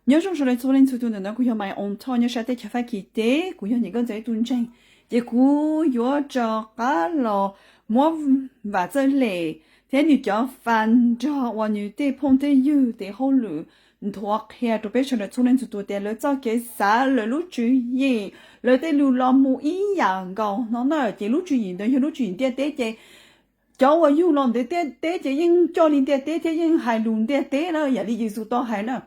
nhớ trong số này số lên số tuần nó cũng có mấy ông thọ nhớ sao để cho phải kỳ tế cũng có những cái giấy tuần tranh chỉ cũng có cho cá lò mua và chơi lệ thế như cho fan cho và như để phong thế như để hỗ lử thuộc hè tụi bé cho nó số lên số tuần để lỡ cho cái xã lỡ lúc chú ý lỡ để lù lò mù ý dạng cầu nó nói chỉ lúc chú ý đó lúc chú ý để chỉ cho và yêu lòng để chỉ nhưng cho linh để nhưng hài lùn để nó giờ đi gì số to hài nữa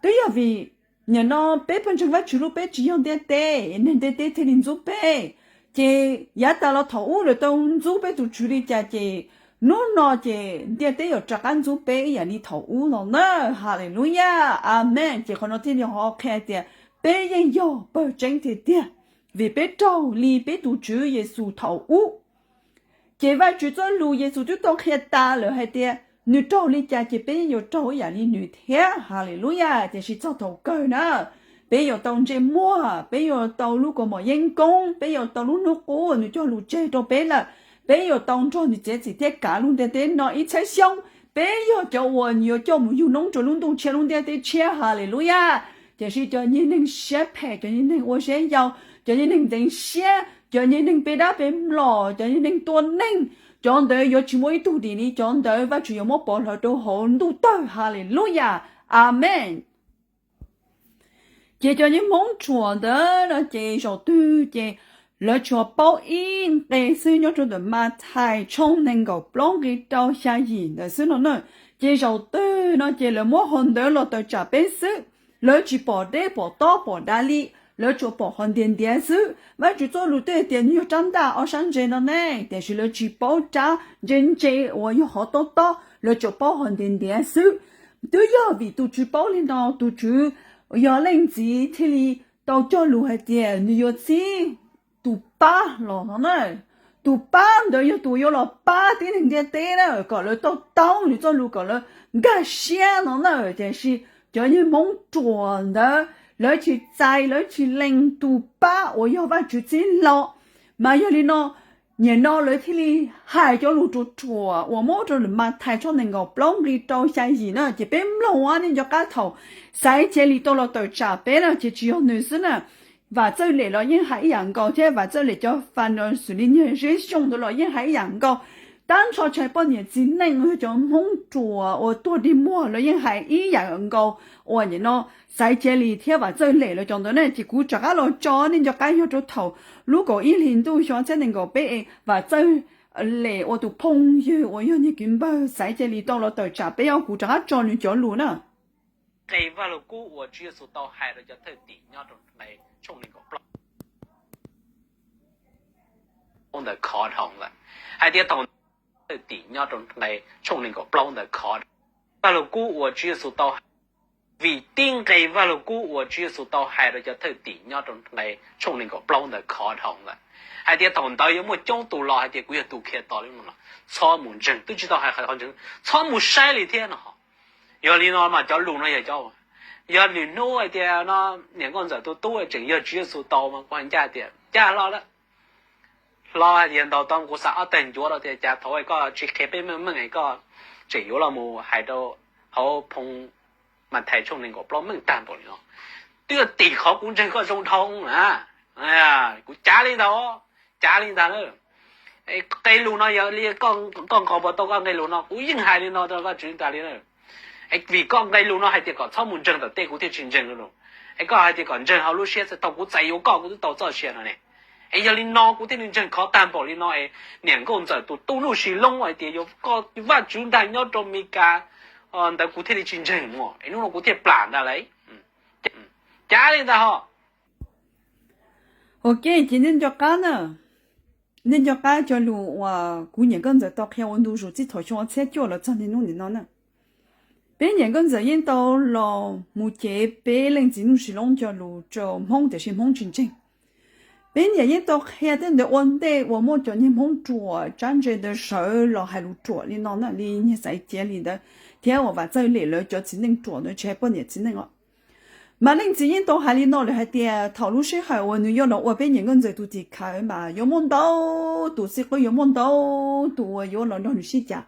đấy là vì nhà nó bé bên trong vắt chú bé chỉ用nên để thì linh giúp bé chị giá ta là thấu rồi tao giúp bé tụi chú đi cha chị nó chị để ở trắc ăn giúp bé nhà đi thấu nó nữa hallelujah amen chị còn nói thì họ khai thì bé yên yo bờ tranh thì tiền vì bé trâu li bé tụi chú Giêsu thấu chị vai chú cho lu Giêsu chú tao khai ta rồi hay tiền nữ trâu li cha chị bé nhiều trâu nhà đi nữ thế hallelujah chị chỉ cho thấu cơ nữa bé nhiều tàu trên mua bé nhiều tàu lúc có mọi nhân công bé nhiều tàu lúc nó cố nữ cho lu chơi cho bé là bé nhiều tàu cho nữ chế chỉ thiết cả luôn để nó ít chơi xong bé nhiều cho我nhiều cho một yêu nông cho luôn tung chơi luôn để chơi hallelujah chị chỉ cho những người xếp hè cho những người我先要cho những người đánh xếp cho những người bé đá bé lò cho những người tuần ninh chọn đời có chỉ mỗi tu đi đi chọn đời và chỉ có một bỏ lỡ đồ hồn tu đời hallelujah amen chị cho những món chùa đó là chị cho tư chị lỡ chùa bao in để xin nhớ cho được mà thầy trong nên có blog cái đâu xa gì để xin nó nữa chị cho tư nó chị là mỗi hồn đó là tôi trả bé sư lỡ chỉ bỏ đế bỏ to bỏ đa li lỡ chùa bỏ hòn tiền tiền sư và chỉ cho lụt tiền nhiều trăm ta ở sáng chế nó này để chỉ lỡ chỉ bỏ trả dân chế và yêu họ to lỡ chùa bỏ hòn tiền tiền sư tôi giờ vì tôi chỉ bỏ lên đó tôi chỉ giờ lên gì thì tao cho lũ hay tiền nhiều gì tụ ba lo nó này tụ ba đời yêu tụ yêu là ba tiếng hình tiền tệ đó gọi là tao lũ cho lũ gọi là gà xe nó này thì là cho những món chuẩn đó lỡ chỉ trái lỡ chỉ lên tụ ba我要把主金lo mà giờ đi nó nhà nó lỡ thì li hai cho lũ chuột chùa我摸着嘛太cho nên ngọc long đi đâu sai gì nữa chỉ biết lâu á nên cho cá thầu sai chế li đâu là tới trả bé là chỉ có nữ sinh nè và这里了因海洋高且và这里叫反而是你也是凶的了因海洋高当初才半年之内我就梦着我多的摸了因海洋高我你呢在这里贴把这里了讲的呢只顾着个了找你就该要着头如果一年都想才能够被và这里我都朋友我要你根本在这里到了到这不要顾着个找你找路呢ngày vào lúc cũ我只số tàu hải rồi cho thời tỷ nhau trong này trong này có block on the card hồng là hai đứa tàu thời tỷ nhau trong này trong này có block on the card vào lúc cũ我只số tàu vì tin ngày vào lúc cũ我只số tàu hải rồi cho thời tỷ nhau trong này trong này có block on the card hồng là hai đứa tàu tàu có một trong tụ lò hai đứa cũng tụ kia tàu luôn mà cho muốn chân tôi chỉ tàu hải hải chân cho muốn sai lý thế nào giờ đi nó mà cho lùn nó vậy cho giờ đi nuôi thì nó những con giờ tôi chỉ giờ chỉ số tàu mà quan gia thì cha lo hiện đầu tao cũng sợ tiền chúa đó thì cha thôi có chỉ kẹp bên mình ngày có chỉ yếu là mù hai đâu họ phong mà thầy trong nên có bao mình tàn bỏ nó tức là tỷ khó cũng chẳng có trong thông à cũng trả lên đó nữa cây lùn nó giờ li con có bao tao con cây lùn nó cũng dừng hai lên nó tao có chuyện trả lên nữa vì con cây lúa nó hay thì còn sau muốn trồng được tây cũng thì chuyển trồng luôn, có hay thì còn trồng hậu lúa xe sẽ tàu cũng chạy yếu cao cũng tàu cho xe này, giờ linh nó cũng thì linh trồng khó đảm bảo linh nó年工者都路是弄外地有个万主单要做米家，但cũng thì chuyển trồng mà, nó cũng thì plan ra đấy, giá lên ta họ, ok chỉ nên cho cá nữa nên cho cá cho lũ và cũng những con giờ tao theo ôn đủ rồi chỉ thổi cho xe cho là cho nên nó nữa bé những con giờ yên tàu là một chế bé lên chỉ nuôi sử dụng cho lũ cho mong để xem mong chính chính bé những yên tàu hiện tại để ổn định và một cho những mong chùa trang trí的时候了还有chùa里那里你在家里的天我把这里了就只能chùa的全部也只能mà lên chỉ yên tàu hai li nó là hai tia thảo lúc sẽ hai我女要了我bé những con giờ tụi chị khai mà有梦到tụi sẽ có有梦到tụi有了nó nữ sĩ家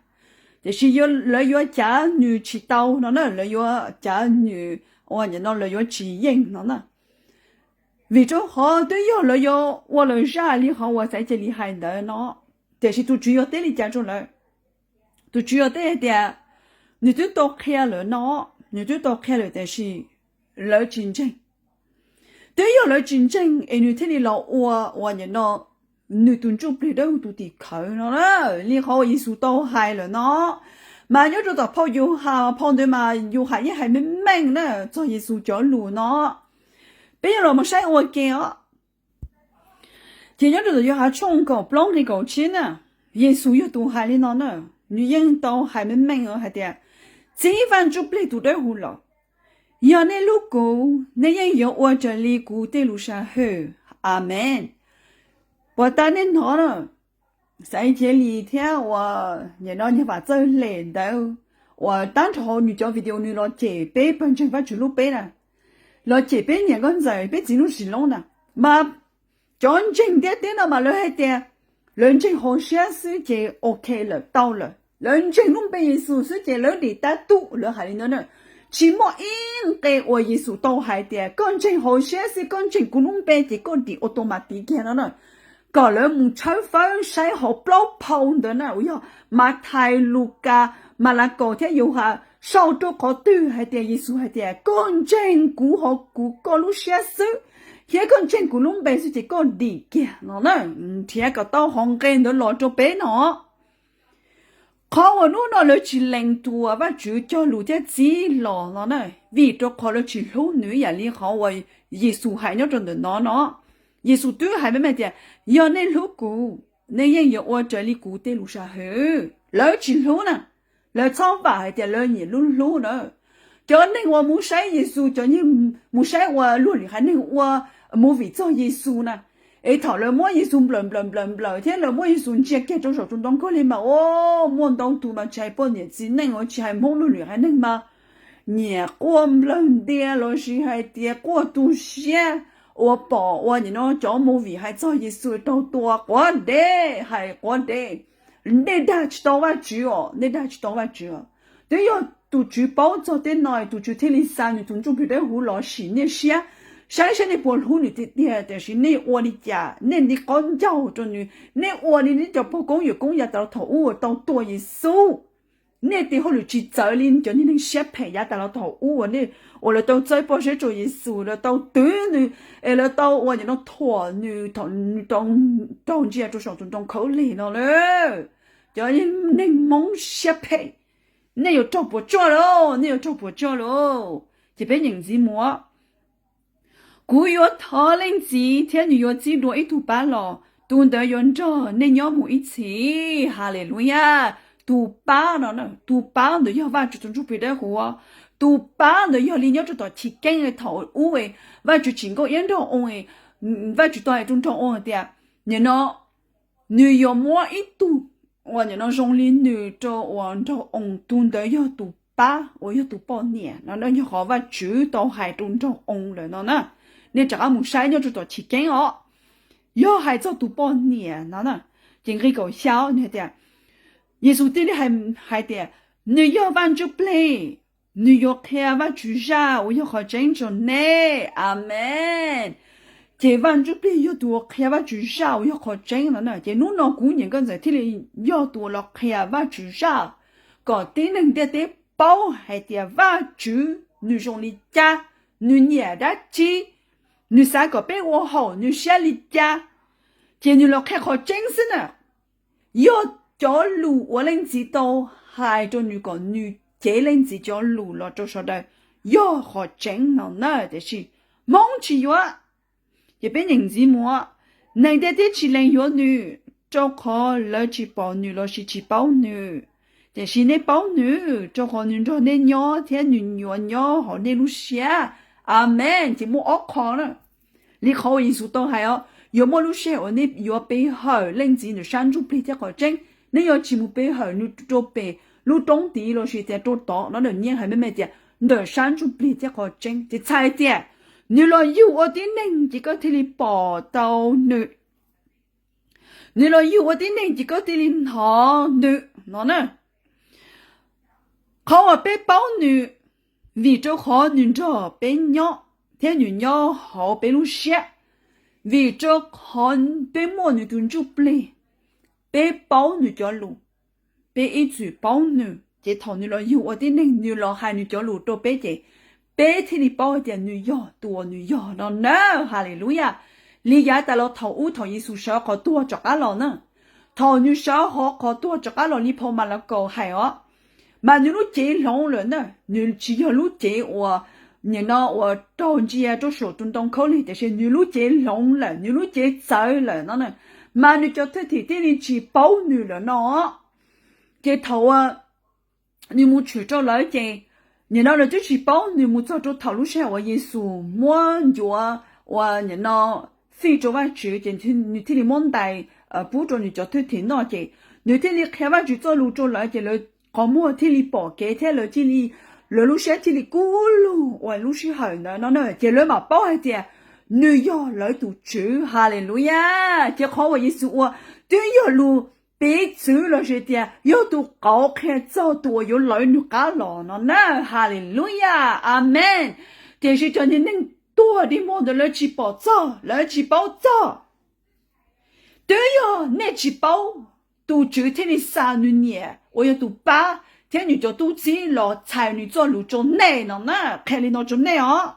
但是要家女去刀nó là要家女我人nó là要去应nó呢。vì chỗ họ都要了要我了啥里好我在这里还能呢，但是都主要这里家中了，都主要这点，你都多开了呢，你都多开了，但是了竞争，都要了竞争，你这里老我人呢，你都做不了都地口了，你好意思都害了呢。mà nhớ cho tao泡yêu hà泡đấy mà yêu hà như hay mình mình nè cho Giêsu cho lù nó bây giờ mà sai ô kia chỉ nhớ cho tao yêu hà chung cầu plong thì cầu chín nè Giêsu yêu tu hà lên nó nè như yên tao hay mình mình ở hà địa chỉ van chụp lấy tu đấy hù lọ giờ này lúc cô này yên yêu ô cho li cô tê lu sa hừ amen bỏ ta nên nó nè在这里天我也让你把这累的，我当初你叫 video 你老这边本身发出路边了，老这边人个在边进入是弄了，嘛讲正点点了嘛，老还点，认真好些时间 OK 了到了，认真弄边耶稣时间老里打赌了还那呢，起码应该我耶稣到还点，讲正好些时讲正古弄边的讲的 automatic 看了呢。có lẽ muốn chơi phơi say họ blow pound đó nè, ôi mà thay Luca mà là có thể yêu hà sau đó có từ hay tiền Giêsu hay tiền con trên của họ của con lúc xe xứ, hiện con trên của lúc bé chỉ con đi kia nó nè, thì cái tao hong kén đó lo cho bé nó, khó ở nó là chỉ lệnh tua và chủ cho lũ thế gì lo nó nè, vì cho khó là chỉ lũ nữ nhà li họ vậy Giêsu hay nhớ trong nó耶稣对还没买的，要那路古，那人要我这里古的路上去，来去路呢，来唱法还得来你路呢，叫那我没晒耶稣，叫你没晒我路里还那我没为做耶稣呢，哎，头了么耶稣不，天了么耶稣接给中手中当可怜嘛，哦，莫当土嘛，才半年之内我只还摸路里还那嘛，你过不的了是还得过度些。我保我你那找某位还做一岁到多我的还我的，你打去到外去哦，你打去到外去哦，都要都去包做的来，都去天里山你从中别的胡老师那些，山上的保护你的的，但是你我的家，你干教着你，你我的你就不公有公也到头我到多一数。你的后来去走哩，叫你能学培养到了头我呢，我了到再不是做耶稣了，到对呢，了到我你那托呢，当这做上当口里了嘞，叫你能蒙学培，你又做不着喽，你又做不着喽，这边人子么？古月他领子，天女月子多一土巴了，懂得用着你要母一起，哈利路亚。tu ba nó nè tu ba nó yêu va chú chú bị đấy hùa tu ba nó yêu liên nhau cho tao chỉ cái người thầu uế va chú chính có yên đâu uế va chú tao trong trong uế tiệt nhớ nó nữ yêu mua ít tu và nhớ nó dùng liên nữ cho hoàn cho ông tu đấy yêu tu ba yêu tu bao nhiêu nó yêu họ va chú tao hay trong ông rồi nó nè nên chắc muốn sai nhau cho tao chỉ cái họ yêu hay cho tu bao nhiêu nó nè chính cái câu sao như thế耶稣这里还的，你要玩就 play， 你要看玩就啥，我要好真正呢，阿门。这玩就 play 要多看玩就啥，我要好真了呢。这侬那姑娘刚才这里要多了看玩就啥，搞得能的包还的玩就，你从你家，你念的起，你三个被我好，你下你家，这你了看好真是呢，要。cho lù我领子到害咗女個女這領子咗lù咯，就說的要學整了呢，就是忙起咗，一邊人子麼？你哋啲起領咗女，就可了去包女咯，是去包女，但是你包女，就可能就你nhỏ天女nhỏ和你路下，阿門，就冇惡看了，你可以說到係哦，有冇路下我你要背後領子你山住背只個整。你要起木背后，你做背，路东地咯是在做到，那人家还没的，你山出背这个真，这菜的，你若有我的能这个这里报道呢，你若有我的能这个这里好呢，那呢，考我被包女，vì cho khó女着被鸟，天女鸟好被路线，vì cho khó被莫女跟住不嘞，被包女叫路，被一句包女，这头女了有我的那女了还女叫路都被的，被天里包的女要多女要了呢，哈利路亚，你也得了头乌头耶稣说可多着啊了呢，头女说好可多着啊了，你跑嘛了go系哦。mà nếu lúc chế lòng lớn nè nếu chỉ có lúc chế như nó đầu tiên cho số tuần đông khâu này thì nếu lúc chế lòng lớn nếu lúc chế trời lớn nó nè mà nếu cho thế thì thế chỉ bao nhiêu là nó cái thầu nếu muốn chủ cho lấy chế như nó là chỉ bao nếu muốn cho thầu lúc sau Giêsu muốn cho như nó phi cho vai chủ thì như thế thì món đại bố cho như cho thế thì nó chế nếu thế thì khai vai chủ cho lúc cho lấy chế lấy có mua thì li bỏ kế thế rồi thì li rồi lúc sẽ thì li cũ luôn, và lúc sẽ hỏi nó chỉ lấy mà bao hay tiền, New York lấy tụ chữ Hallelujah, chỉ khó vậy sự New York luôn bị chữ là gì tiền, yêu tụ cao khai cho tụ yêu lấy nước cá lò nó nè Hallelujah, Amen, thì sẽ cho nên tua đi mua được lấy chỉ bảo cho, New York nè chỉ bảo tụ chữ thế này sao nữa nhỉ? 我要读8，天女就读几了，才女做路中内呢，看你那中内哦。